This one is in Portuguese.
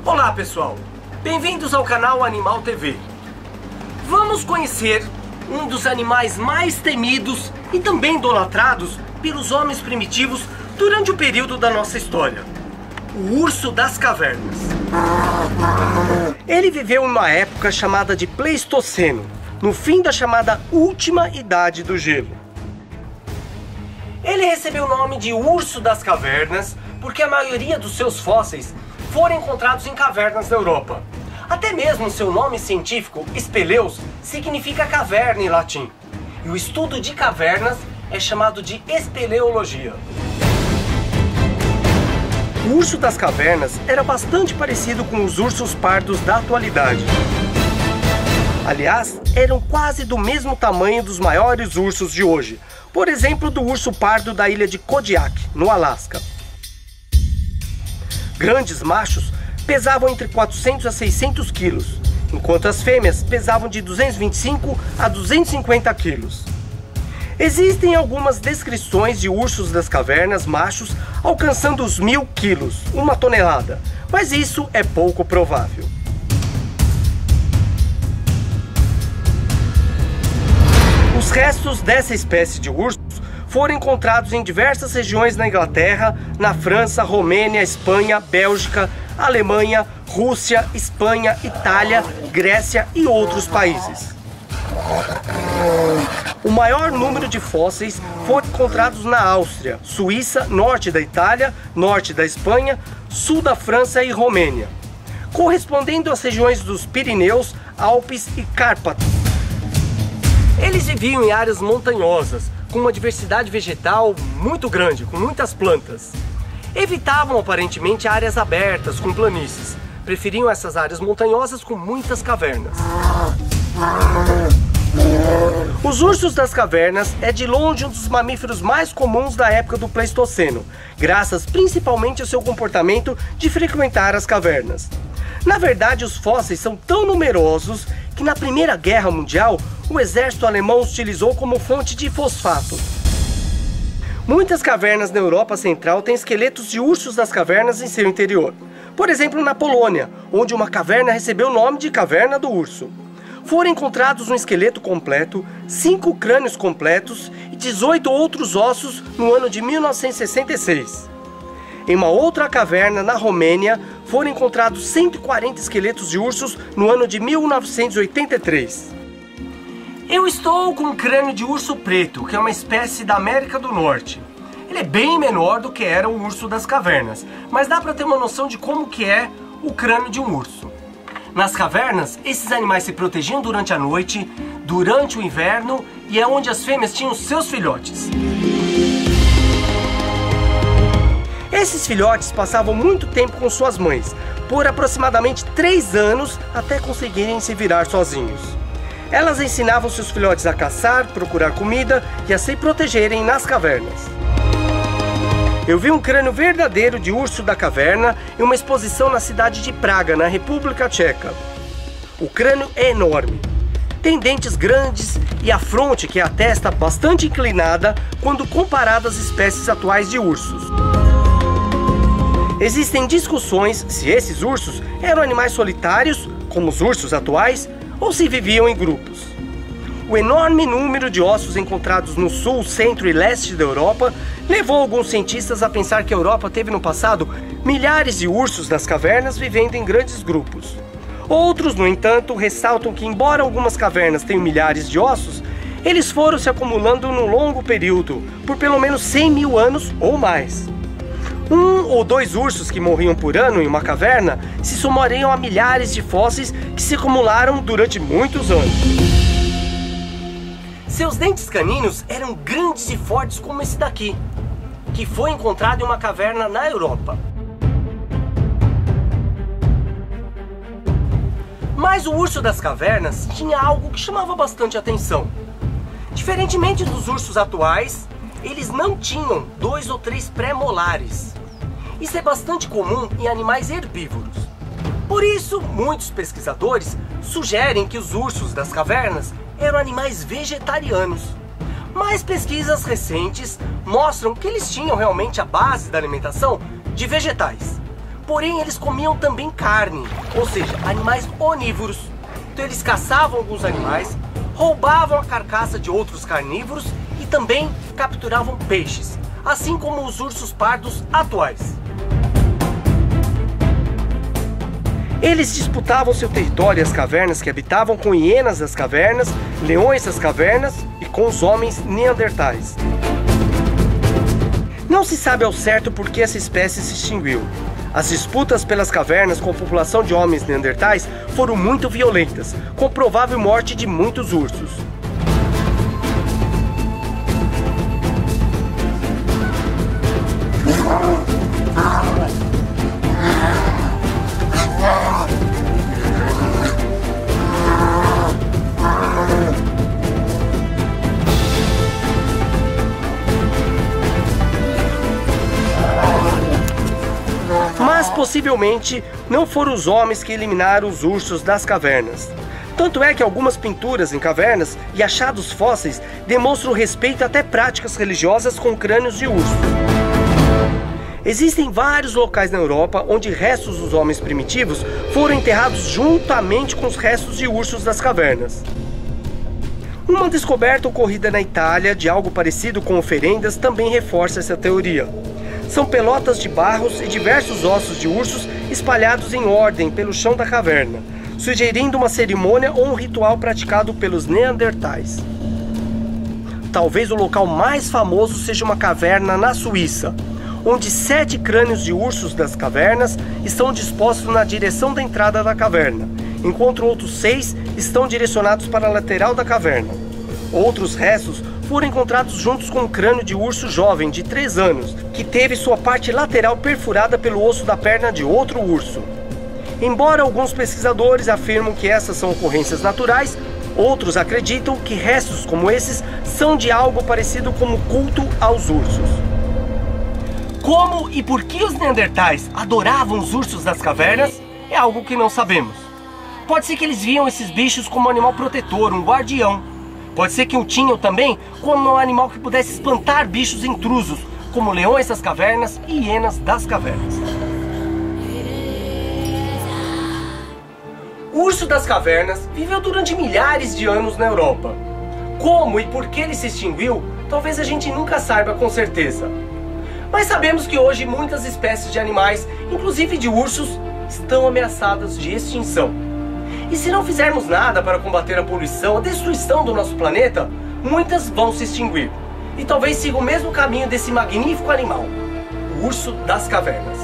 Olá pessoal, bem-vindos ao canal Animal TV. Vamos conhecer um dos animais mais temidos e também idolatrados pelos homens primitivos durante o período da nossa história: o urso das cavernas. Ele viveu em uma época chamada de Pleistoceno, no fim da chamada Última Idade do Gelo. Ele recebeu o nome de urso das cavernas porque a maioria dos seus fósseis foram encontrados em cavernas da Europa. Até mesmo seu nome científico, Speleus, significa caverna em latim. E o estudo de cavernas é chamado de espeleologia. O urso das cavernas era bastante parecido com os ursos pardos da atualidade. Aliás, eram quase do mesmo tamanho dos maiores ursos de hoje. Por exemplo, do urso pardo da ilha de Kodiak, no Alasca. Grandes machos pesavam entre 400 a 600 quilos, enquanto as fêmeas pesavam de 225 a 250 quilos. Existem algumas descrições de ursos das cavernas machos alcançando os 1000 quilos, 1 tonelada, mas isso é pouco provável. Os restos dessa espécie de urso foram encontrados em diversas regiões na Inglaterra, na França, Romênia, Espanha, Bélgica, Alemanha, Rússia, Espanha, Itália, Grécia e outros países. O maior número de fósseis foram encontrados na Áustria, Suíça, norte da Itália, norte da Espanha, sul da França e Romênia, correspondendo às regiões dos Pirineus, Alpes e Cárpatos. Eles viviam em áreas montanhosas, com uma diversidade vegetal muito grande, com muitas plantas. Evitavam aparentemente áreas abertas, com planícies. Preferiam essas áreas montanhosas com muitas cavernas. Os ursos das cavernas é de longe um dos mamíferos mais comuns da época do Pleistoceno, graças principalmente ao seu comportamento de frequentar as cavernas. Na verdade, os fósseis são tão numerosos que na Primeira Guerra Mundial o exército alemão os utilizou como fonte de fosfato. Muitas cavernas na Europa Central têm esqueletos de ursos das cavernas em seu interior. Por exemplo, na Polônia, onde uma caverna recebeu o nome de Caverna do Urso. Foram encontrados um esqueleto completo, 5 crânios completos e 18 outros ossos no ano de 1966. Em uma outra caverna na Romênia, foram encontrados 140 esqueletos de ursos no ano de 1983. Eu estou com um crânio de urso preto, que é uma espécie da América do Norte. Ele é bem menor do que era o urso das cavernas, mas dá para ter uma noção de como que é o crânio de um urso. Nas cavernas, esses animais se protegiam durante a noite, durante o inverno, e é onde as fêmeas tinham seus filhotes. Esses filhotes passavam muito tempo com suas mães, por aproximadamente 3 anos até conseguirem se virar sozinhos. Elas ensinavam seus filhotes a caçar, procurar comida e a se protegerem nas cavernas. Eu vi um crânio verdadeiro de urso da caverna em uma exposição na cidade de Praga, na República Tcheca. O crânio é enorme. Tem dentes grandes e a fronte, que é a testa, bastante inclinada quando comparada às espécies atuais de ursos. Existem discussões se esses ursos eram animais solitários, como os ursos atuais, ou se viviam em grupos. O enorme número de ossos encontrados no sul, centro e leste da Europa levou alguns cientistas a pensar que a Europa teve no passado milhares de ursos das cavernas vivendo em grandes grupos. Outros, no entanto, ressaltam que, embora algumas cavernas tenham milhares de ossos, eles foram se acumulando num longo período, por pelo menos 100 mil anos ou mais. 1 ou 2 ursos que morriam por ano em uma caverna se somariam a milhares de fósseis que se acumularam durante muitos anos. Seus dentes caninos eram grandes e fortes como esse daqui. que foi encontrado em uma caverna na Europa. Mas o urso das cavernas tinha algo que chamava bastante atenção. Diferentemente dos ursos atuais, eles não tinham 2 ou 3 pré-molares. Isso é bastante comum em animais herbívoros. Por isso, muitos pesquisadores sugerem que os ursos das cavernas eram animais vegetarianos. Mas pesquisas recentes mostram que eles tinham realmente a base da alimentação de vegetais. Porém, eles comiam também carne, ou seja, animais onívoros. Então eles caçavam alguns animais, roubavam a carcaça de outros carnívoros e também capturavam peixes, assim como os ursos pardos atuais. Eles disputavam seu território e as cavernas que habitavam com hienas das cavernas, leões das cavernas e com os homens neandertais. Não se sabe ao certo por que essa espécie se extinguiu. As disputas pelas cavernas com a população de homens neandertais foram muito violentas, com provável morte de muitos ursos. Mas possivelmente não foram os homens que eliminaram os ursos das cavernas. Tanto é que algumas pinturas em cavernas e achados fósseis demonstram respeito até práticas religiosas com crânios de urso. Existem vários locais na Europa onde restos dos homens primitivos foram enterrados juntamente com os restos de ursos das cavernas. Uma descoberta ocorrida na Itália de algo parecido com oferendas também reforça essa teoria. São pelotas de barros e diversos ossos de ursos espalhados em ordem pelo chão da caverna, sugerindo uma cerimônia ou um ritual praticado pelos neandertais. Talvez o local mais famoso seja uma caverna na Suíça, onde 7 crânios de ursos das cavernas estão dispostos na direção da entrada da caverna, enquanto outros 6 estão direcionados para a lateral da caverna. Outros restos foram encontrados juntos com um crânio de urso jovem de 3 anos, que teve sua parte lateral perfurada pelo osso da perna de outro urso. Embora alguns pesquisadores afirmam que essas são ocorrências naturais, outros acreditam que restos como esses são de algo parecido como culto aos ursos. Como e por que os neandertais adoravam os ursos das cavernas é algo que não sabemos. Pode ser que eles viam esses bichos como um animal protetor, um guardião. Pode ser que o tinham também como um animal que pudesse espantar bichos intrusos, como leões das cavernas e hienas das cavernas. O urso das cavernas viveu durante milhares de anos na Europa. Como e por que ele se extinguiu, talvez a gente nunca saiba com certeza. Mas sabemos que hoje muitas espécies de animais, inclusive de ursos, estão ameaçadas de extinção. E se não fizermos nada para combater a poluição, a destruição do nosso planeta, muitas vão se extinguir. E talvez sigam o mesmo caminho desse magnífico animal, o urso das cavernas.